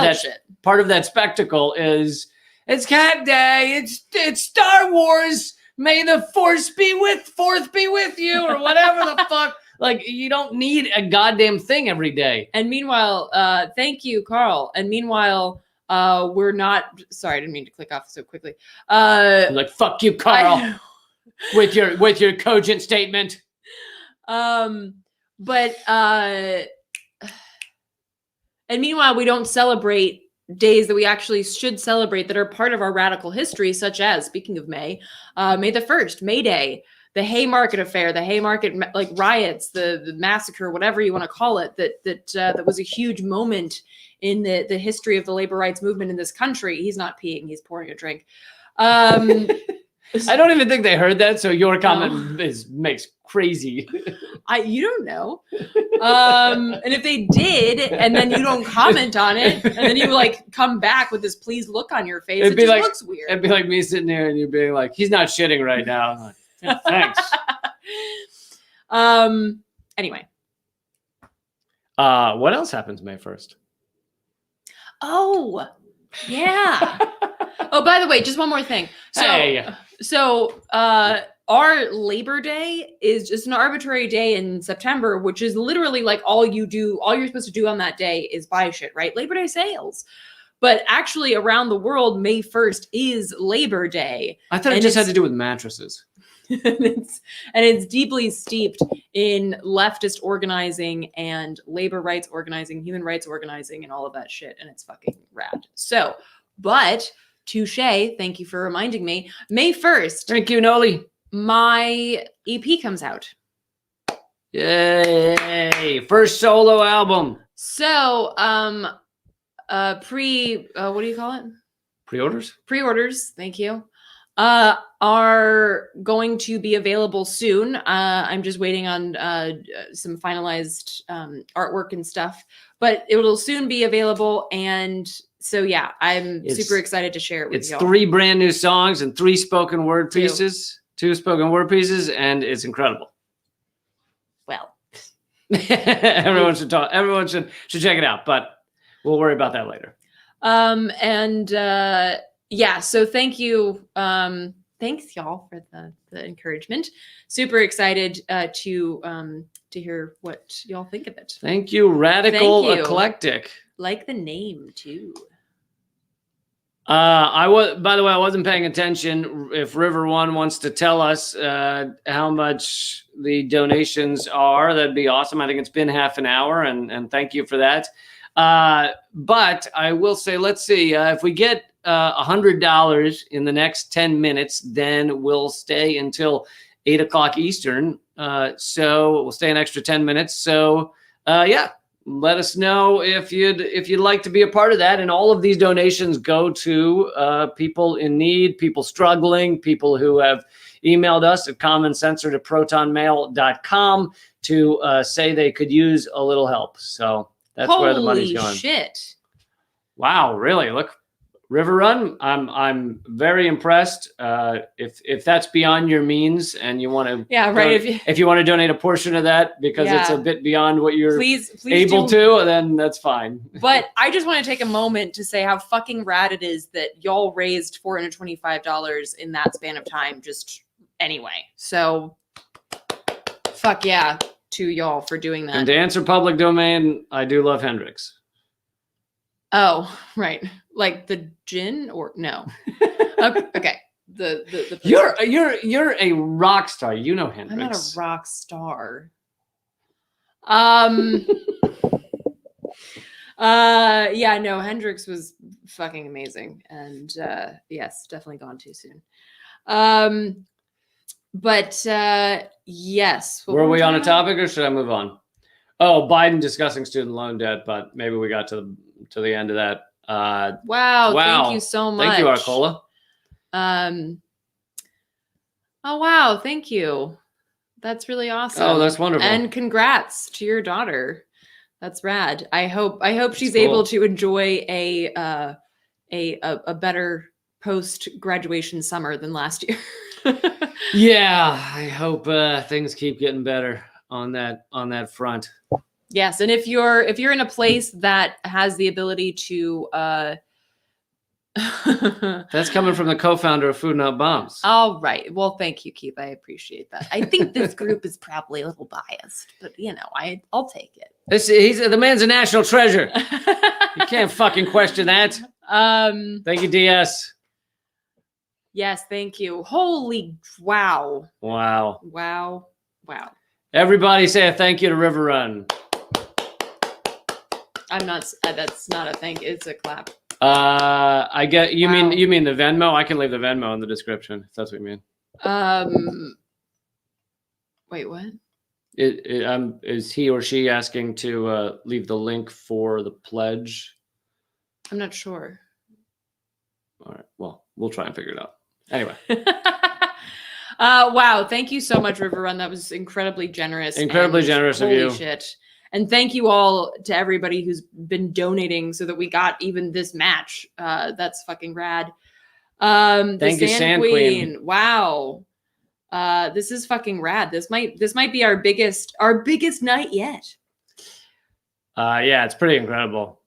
of that spectacle is it's Cat Day, it's Star Wars. May the fourth be with you, or whatever the fuck. Like, you don't need a goddamn thing every day. And meanwhile, thank you, Carl. And meanwhile, we're not. Sorry, I didn't mean to click off so quickly. Like, fuck you, Carl. With your cogent statement. And meanwhile, we don't celebrate days that we actually should celebrate that are part of our radical history, such as, speaking of May, May the 1st, May Day. Haymarket affair, the Haymarket like riots, the massacre, whatever you want to call it, that was a huge moment in the history of the labor rights movement in this country. He's not peeing, he's pouring a drink. I don't even think they heard that, so your comment makes crazy. You don't know. And if they did, and then you don't comment on it, and then you like come back with this pleased look on your face, it just looks weird. It'd be like me sitting there and you being like, he's not shitting right now. I'm like, yeah, thanks. Anyway. What else happens May 1st? Oh, yeah. Oh, by the way, just one more thing. So, our Labor Day is just an arbitrary day in September, which is literally like all you're supposed to do on that day is buy shit, right? Labor Day sales. But actually around the world, May 1st is Labor Day. I thought it just had to do with mattresses. and it's deeply steeped in leftist organizing and labor rights organizing, human rights organizing, and all of that shit. And it's fucking rad. So, but touche, thank you for reminding me. May 1st. Thank you, Noli. My EP comes out. Yay! First solo album. So, what do you call it? Pre-orders? Pre-orders, thank you. Are going to be available soon. I'm just waiting on some finalized artwork and stuff, but it will soon be available. And so, yeah, I'm super excited to share it with y'all. It's 3 brand new songs and 3 spoken word pieces. 2 spoken word pieces, and it's incredible. Well, everyone should talk. Everyone should check it out, but we'll worry about that later. Yeah, so thank you. Thanks y'all for the encouragement. Super excited to hear what y'all think of it. Thank you, Radical Eclectic. Like the name too. By the way, I wasn't paying attention. If River One wants to tell us how much the donations are, that'd be awesome. I think it's been half an hour, and thank you for that. But I will say, let's see, if we get $100 in the next 10 minutes, then we'll stay until 8 o'clock Eastern. So we'll stay an extra 10 minutes. So yeah, let us know if you'd like to be a part of that. And all of these donations go to people in need, people struggling, people who have emailed us at commonsensor@protonmail.com to say they could use a little help. So that's where the money's going. Holy shit. Wow, really? Look, River Run, I'm very impressed. If that's beyond your means and you want to, if you want to donate a portion of that because it's a bit beyond what you're able to, then that's fine. But I just want to take a moment to say how fucking rad it is that y'all raised $425 in that span of time. Just anyway, so fuck yeah to y'all for doing that. And to answer public domain, I do love Hendrix. Oh, right. Like the gin or no? Okay. The You're a rock star. You know Hendrix. I'm not a rock star. Yeah, no, Hendrix was fucking amazing. And yes, definitely gone too soon. But yes. Were we on a topic or should I move on? Oh, Biden discussing student loan debt, but maybe we got to the end of that. Wow. Thank you so much. Thank you, Arcola. Oh, wow. Thank you. That's really awesome. Oh, that's wonderful. And congrats to your daughter. That's rad. I hope she's able to enjoy a better post-graduation summer than last year. Yeah, I hope things keep getting better on that front. Yes, and if you're in a place that has the ability to That's coming from the co-founder of Food Not Bombs. All right. Well, thank you, Keith. I appreciate that. I think this group is probably a little biased, but I'll take it. The man's a national treasure. You can't fucking question that. Thank you, DS. Yes, thank you. Holy wow. Wow. Wow. Wow. Everybody say a thank you to River Run. That's not a thank you. It's a clap. I get you. Wow. You mean the Venmo? I can leave the Venmo in the description if that's what you mean. Wait, what? Is he or she asking to leave the link for the pledge? I'm not sure. All right. Well, we'll try and figure it out. Anyway. Wow. Thank you so much, River Run. That was incredibly generous. Incredibly generous of you. Holy shit. And thank you all to everybody who's been donating so that we got even this match. That's fucking rad. Thank you, Sand Queen. Wow. This is fucking rad. This might be our biggest night yet. Yeah, it's pretty incredible.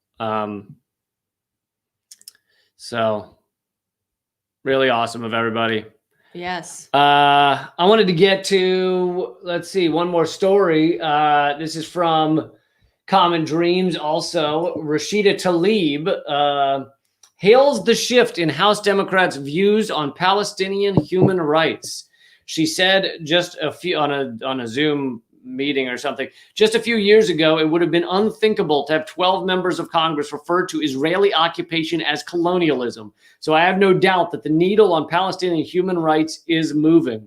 So really awesome of everybody. Yes. I wanted to get to, let's see, one more story. This is from Common Dreams also. Rashida Tlaib hails the shift in House Democrats' views on Palestinian human rights. She said just a few on a Zoom meeting or something, just a few years ago, it would have been unthinkable to have 12 members of Congress refer to Israeli occupation as colonialism. So I have no doubt that the needle on Palestinian human rights is moving.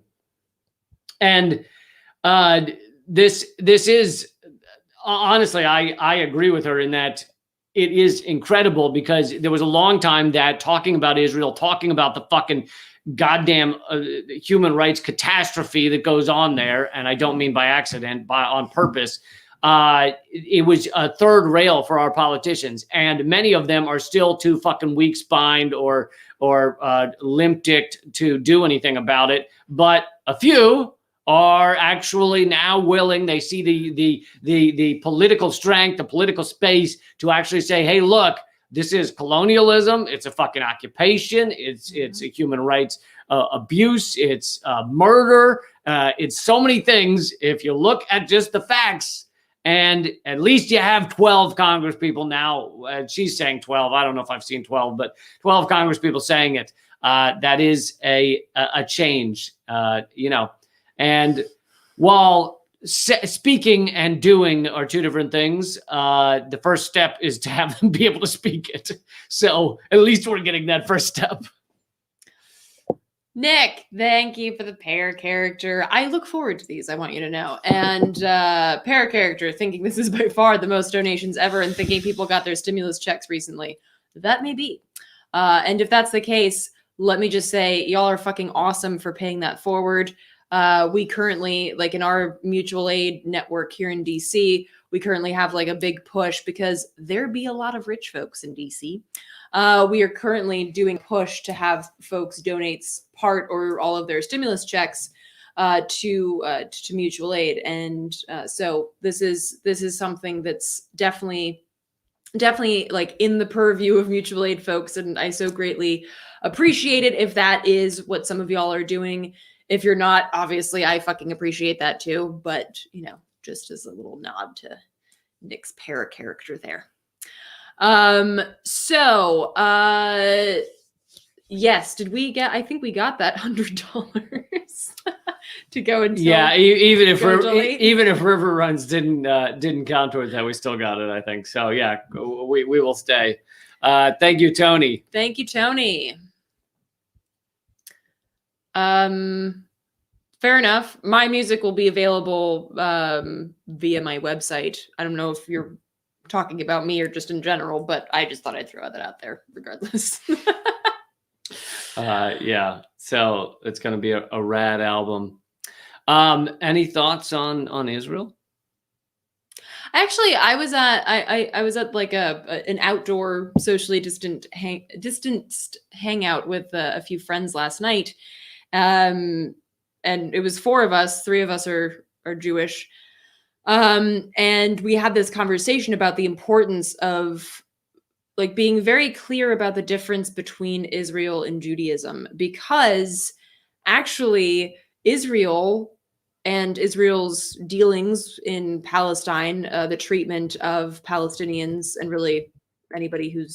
And this is, honestly, I agree with her in that it is incredible, because there was a long time that talking about Israel, talking about the fucking goddamn human rights catastrophe that goes on there, and I don't mean by accident, on purpose, it was a third rail for our politicians, and many of them are still too fucking weak-spined or limp-dicked to do anything about it. But a few are actually now willing. They see the political strength, the political space to actually say, hey, look, this is colonialism. It's a fucking occupation. It's a human rights abuse. It's murder. It's so many things. If you look at just the facts, and at least you have 12 Congress people now. She's saying 12. I don't know if I've seen 12, but 12 Congress people saying it. That is a change, you know. And while speaking and doing are two different things, the first step is to have them be able to speak it. So at least we're getting that first step. Nick, thank you for the pair character. I look forward to these, I want you to know. And pair character, thinking this is by far the most donations ever and thinking people got their stimulus checks recently. That may be. And if that's the case, let me just say, y'all are fucking awesome for paying that forward. We currently, like in our mutual aid network here in DC, we currently have like a big push because there be a lot of rich folks in DC. We are currently doing a push to have folks donate part or all of their stimulus checks to mutual aid, and so this is something that's definitely like in the purview of mutual aid folks, and I so greatly appreciate it if that is what some of y'all are doing. If you're not, obviously, I fucking appreciate that too. But, you know, just as a little nod to Nick's para character there. Yes, did we get, I think we got that $100 to go until. Yeah, even if River Runs didn't count towards that, we still got it, I think. So yeah, we will stay. Thank you, Tony. Thank you, Tony. Fair enough. My music will be available via my website. I don't know if you're talking about me or just in general, but I just thought I'd throw that out there regardless. Yeah, so it's going to be a rad album. Any thoughts on Israel? Actually, I was at like an outdoor socially distanced hangout with a few friends last night. And it was 4 of us, 3 of us are Jewish. And we had this conversation about the importance of like being very clear about the difference between Israel and Judaism, because actually Israel and Israel's dealings in Palestine, the treatment of Palestinians and really anybody who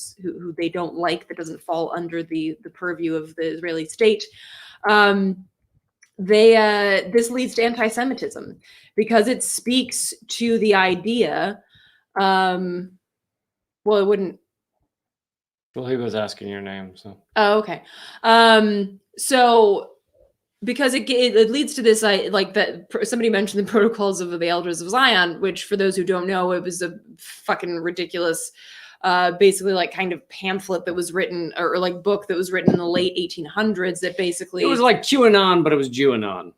they don't like, that doesn't fall under the purview of the Israeli state, this leads to anti-Semitism because it speaks to the idea. Well, it wouldn't. Well, he was asking your name, so. Oh, okay. So because it leads to this, like that somebody mentioned the Protocols of the Elders of Zion, which for those who don't know, it was a fucking ridiculous, basically like kind of pamphlet that was written or like book that was written in the late 1800s that basically. It was like QAnon, but it was Jewanon.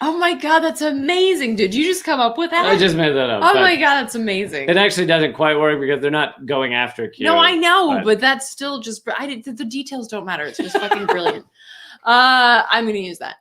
Oh my God, that's amazing. Did you just come up with that? I just made that up. Oh my God, that's amazing. It actually doesn't quite work because they're not going after Q. No, I know, but that's still just, the details don't matter. It's just fucking brilliant. I'm going to use that.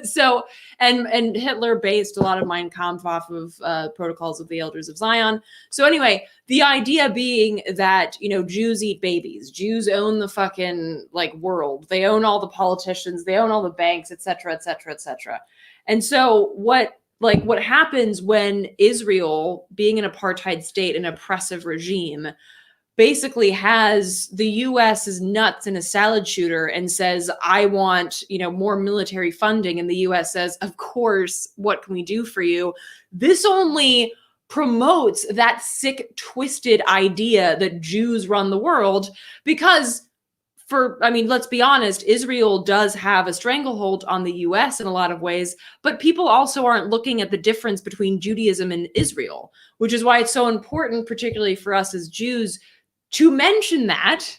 So, and Hitler based a lot of Mein Kampf off of Protocols of the Elders of Zion. So anyway, the idea being that, you know, Jews eat babies. Jews own the fucking like world. They own all the politicians. They own all the banks, et cetera, et cetera, et cetera. And so what happens when Israel, being an apartheid state, an oppressive regime, basically has the U.S.'s nuts in a salad shooter and says, I want, you know, more military funding. And the U.S. says, of course, what can we do for you? This only promotes that sick, twisted idea that Jews run the world because let's be honest, Israel does have a stranglehold on the U.S. in a lot of ways, but people also aren't looking at the difference between Judaism and Israel, which is why it's so important, particularly for us as Jews, to mention that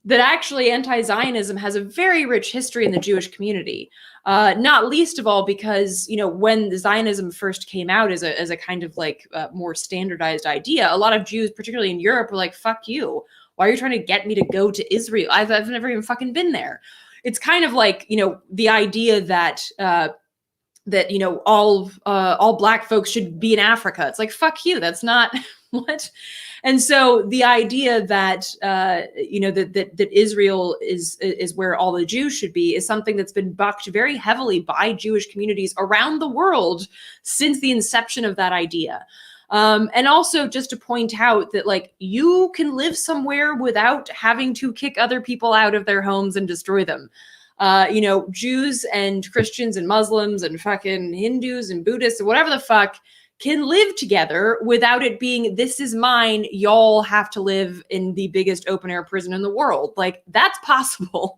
actually anti-Zionism has a very rich history in the Jewish community, not least of all because, you know, when the Zionism first came out as a kind of like more standardized idea, a lot of Jews, particularly in Europe, were like, fuck you. Why are you trying to get me to go to Israel? I've never even fucking been there. It's kind of like, you know, the idea that you know, all black folks should be in Africa. It's like, fuck you. That's not what. And so the idea that, you know, that Israel is where all the Jews should be is something that's been bucked very heavily by Jewish communities around the world since the inception of that idea. And also just to point out that like you can live somewhere without having to kick other people out of their homes and destroy them. You know, Jews and Christians and Muslims and fucking Hindus and Buddhists and whatever the fuck can live together without it being, this is mine, y'all have to live in the biggest open air prison in the world. Like that's possible.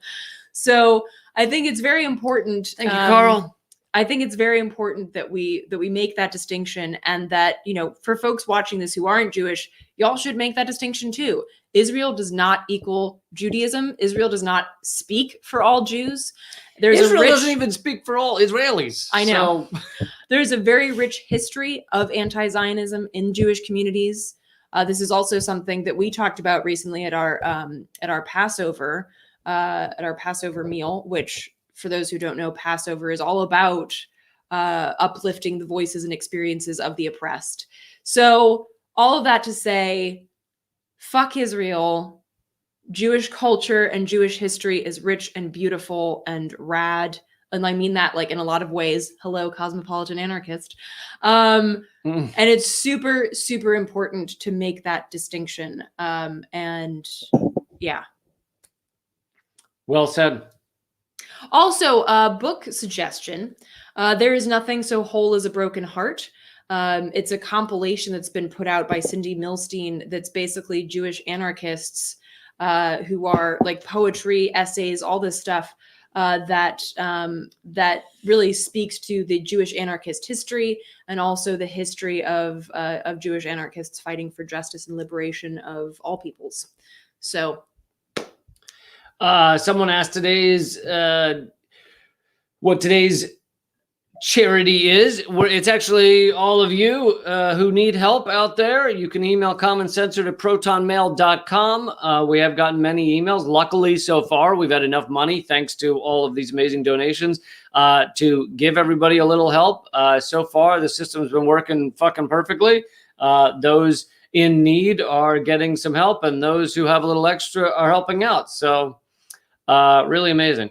So I think it's very important. Thank you, Carl. I think it's very important that we make that distinction, and that, you know, for folks watching this who aren't Jewish, y'all should make that distinction too. Israel does not equal Judaism. Israel does not speak for all Jews. Israel doesn't even speak for all Israelis. I know. So. There's a very rich history of anti-Zionism in Jewish communities. This is also something that we talked about recently at our Passover meal, which, for those who don't know, Passover is all about uplifting the voices and experiences of the oppressed. So all of that to say, fuck Israel. Jewish culture and Jewish history is rich and beautiful and rad. And I mean that like in a lot of ways. Hello, cosmopolitan anarchist. And it's super, super important to make that distinction. And yeah. Well said. Also, book suggestion. There is Nothing So Whole as a Broken Heart. It's a compilation that's been put out by Cindy Milstein that's basically Jewish anarchists who are like poetry, essays, all this stuff that really speaks to the Jewish anarchist history and also the history of Jewish anarchists fighting for justice and liberation of all peoples. So. Someone asked what today's charity is. It's actually all of you who need help out there. You can email commoncensor@protonmail.com. We have gotten many emails. Luckily, so far, we've had enough money, thanks to all of these amazing donations, to give everybody a little help. So far, the system's been working fucking perfectly. Those in need are getting some help, and those who have a little extra are helping out. So really amazing.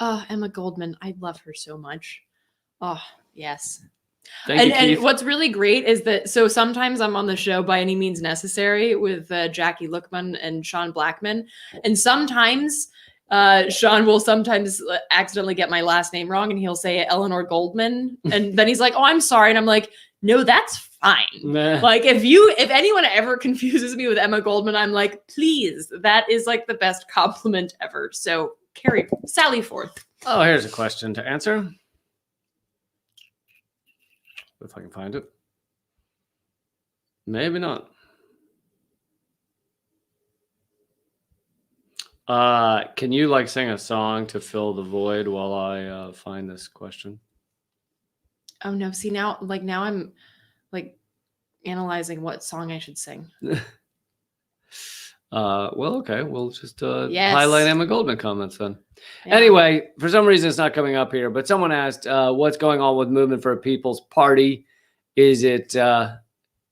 Emma Goldman, I love her so much. Oh, yes. Thank you, Keith. And what's really great is that, so sometimes I'm on the show By Any Means Necessary with Jackie Lookman and Sean Blackman. And sometimes Sean will sometimes accidentally get my last name wrong and he'll say Eleanor Goldman. And then he's like, oh, I'm sorry. And I'm like, no, that's fine. Like if anyone ever confuses me with Emma Goldman, I'm like, please, that is like the best compliment ever. So sally forth. Oh, here's a question to answer. If I can find it. Maybe not. Can you like sing a song to fill the void while I find this question? Oh no, see now I'm like analyzing what song I should sing. Well, okay. We'll just Yes. highlight Emma Goldman comments then. Yeah. Anyway, for some reason it's not coming up here, but someone asked, what's going on with Movement for a People's Party? Is there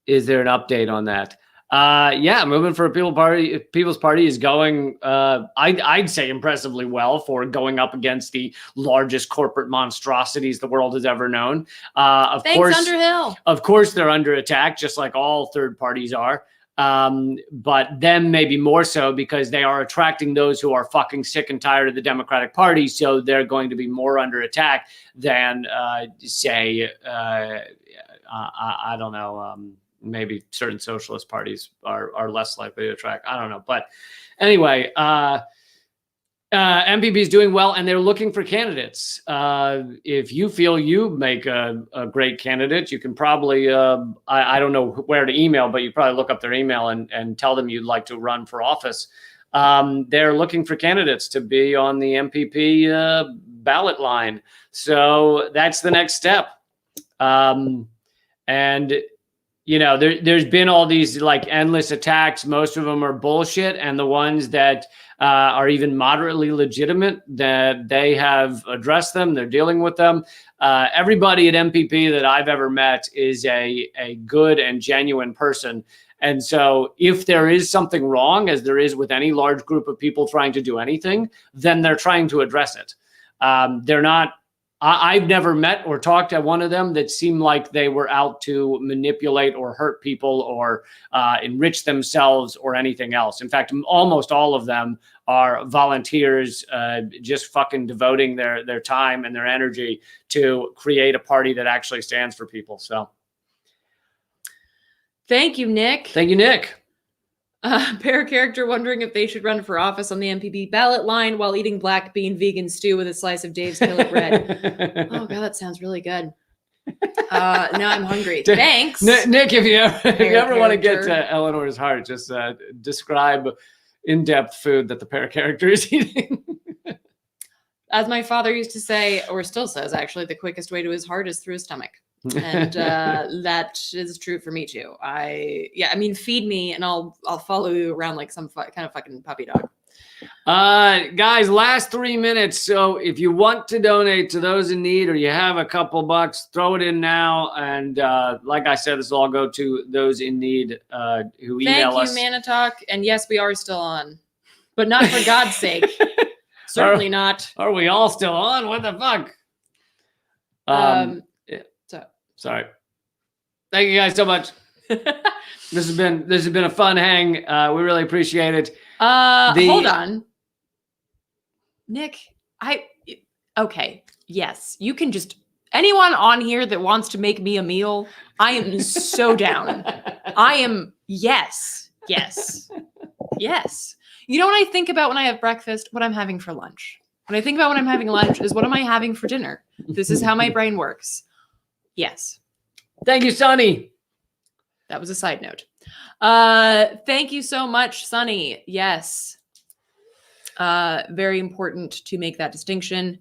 an update on that? Yeah, Movement for a People's Party is going, I'd say impressively well for going up against the largest corporate monstrosities the world has ever known. Thanks, Underhill. Of course, they're under attack, just like all third parties are. But them maybe more so because they are attracting those who are fucking sick and tired of the Democratic Party. So they're going to be more under attack than, say, I don't know, maybe certain socialist parties are less likely to attract. I don't know. But anyway, MPP is doing well and they're looking for candidates. If you feel you make a great candidate, you can probably, I don't know where to email, but you probably look up their email and tell them you'd like to run for office. They're looking for candidates to be on the MPP ballot line. So that's the next step. And you know, there's been all these like endless attacks. Most of them are bullshit. And the ones that are even moderately legitimate, that they have addressed them, they're dealing with them. Everybody at MPP that I've ever met is a good and genuine person. And so if there is something wrong, as there is with any large group of people trying to do anything, then they're trying to address it. They're not. I've never met or talked to one of them that seemed like they were out to manipulate or hurt people or enrich themselves or anything else. In fact, almost all of them are volunteers, just fucking devoting their time and their energy to create a party that actually stands for people. So thank you, Nick. Thank you, Nick. Pair character wondering if they should run for office on the MPP ballot line while eating black bean vegan stew with a slice of Dave's Killer Bread. Oh, God, that sounds really good. Now I'm hungry. Thanks. Nick, if you ever want to get to Eleanor's heart, just describe in-depth food that the pair character is eating. As my father used to say, or still says, actually, the quickest way to his heart is through his stomach. And that is true for me too. I mean, feed me and I'll follow you around like some kind of fucking puppy dog. Guys, last 3 minutes. So if you want to donate to those in need, or you have a couple bucks, throw it in now. And like I said, this will all go to those in need who email us. Thank you, Manitalk. And yes, we are still on, but not for God's sake. Certainly not. Are we all still on? What the fuck? Sorry. Thank you guys so much. This has been a fun hang. We really appreciate it. Hold on. Nick, okay. Yes, you can just, anyone on here that wants to make me a meal, I am so down. Yes. You know what I think about when I have breakfast? What I'm having for lunch. When I think about when I'm having lunch is what am I having for dinner? This is how my brain works. Yes. Thank you, Sonny. That was a side note. Thank you so much, Sonny. Yes. Very important to make that distinction.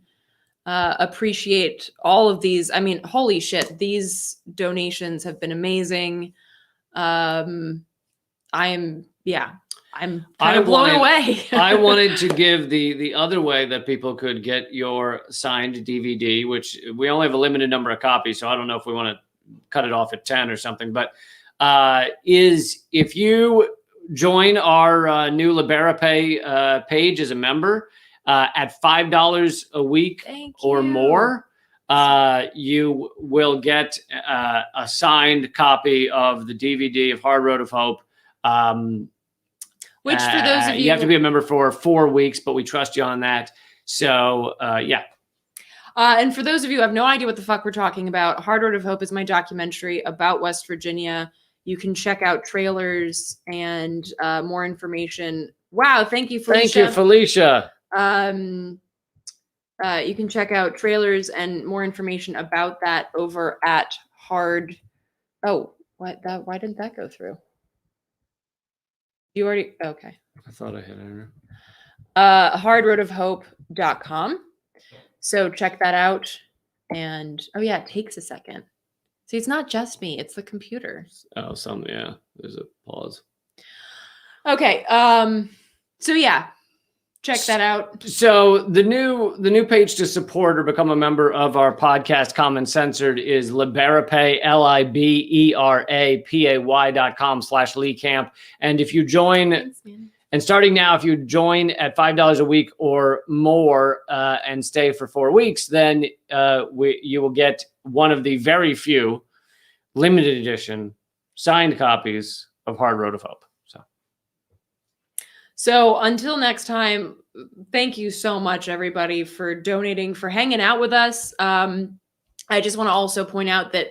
Appreciate all of these. I mean, holy shit. These donations have been amazing. I'm kind of blown away. I wanted to give the other way that people could get your signed DVD, which we only have a limited number of copies, so I don't know if we want to cut it off at 10 or something, but is if you join our new LiberaPay page as a member at $5 a week or more, you will get a signed copy of the DVD of Hard Road of Hope. Which for those of you have to be a member for 4 weeks, but we trust you on that. So yeah. And for those of you who have no idea what the fuck we're talking about, Hard Road of Hope is my documentary about West Virginia. You can check out trailers and more information. Wow, thank you, Felicia. Thank you, Felicia. You can check out trailers and more information about that over at Hard. Oh, what? Why didn't that go through? You already okay. I thought I hit enter. Hardroadofhope.com. So check that out. And oh yeah, it takes a second. See, it's not just me; it's the computer. Oh, yeah. There's a pause. Okay. So yeah. Check that out. So the new page to support or become a member of our podcast, Common Censored, is Liberapay, liberapay.com/LeeCamp. And if you join, Thanks, man. And starting now, if you join at $5 a week or more and stay for 4 weeks, then you will get one of the very few limited edition signed copies of Hard Road of Hope. So until next time, thank you so much, everybody, for donating, for hanging out with us. I just want to also point out that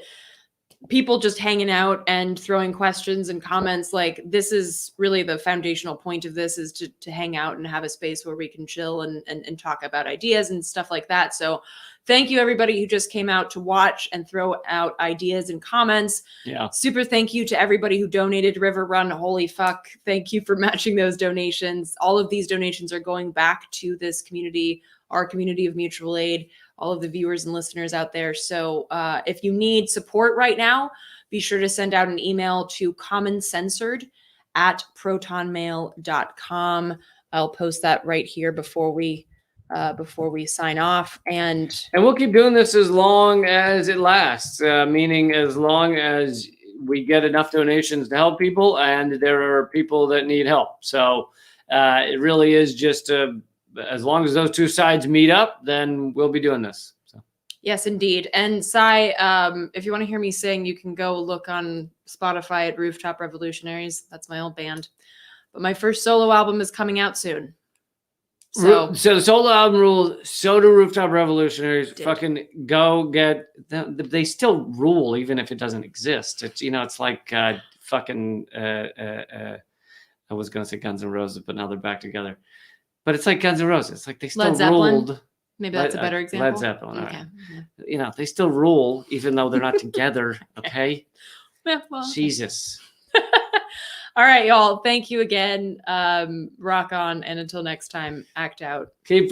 people just hanging out and throwing questions and comments, like, this is really the foundational point of this, is to hang out and have a space where we can chill and talk about ideas and stuff like that. So thank you, everybody who just came out to watch and throw out ideas and comments. Yeah. Super thank you to everybody who donated River Run. Holy fuck. Thank you for matching those donations. All of these donations are going back to this community, our community of mutual aid, all of the viewers and listeners out there. So if you need support right now, be sure to send out an email to commoncensored@protonmail.com. I'll post that right here before we sign off. And we'll keep doing this as long as it lasts, meaning as long as we get enough donations to help people and there are people that need help. So it really is just as long as those two sides meet up, then we'll be doing this. So. Yes, indeed. And Sai, if you want to hear me sing, you can go look on Spotify at Rooftop Revolutionaries. That's my old band. But my first solo album is coming out soon. So the solo album rules, so do Rooftop Revolutionaries. Fucking go get them. They still rule, even if it doesn't exist. It's, it's like fucking, I was going to say Guns N' Roses, but now they're back together. But it's like Guns N' Roses. It's like they still ruled. Maybe that's a better example. Led Zeppelin. Okay. Right. Yeah. They still rule, even though they're not together. Okay. Yeah, well, Jesus. All right, y'all. Thank you again. Rock on. And until next time, act out. Keep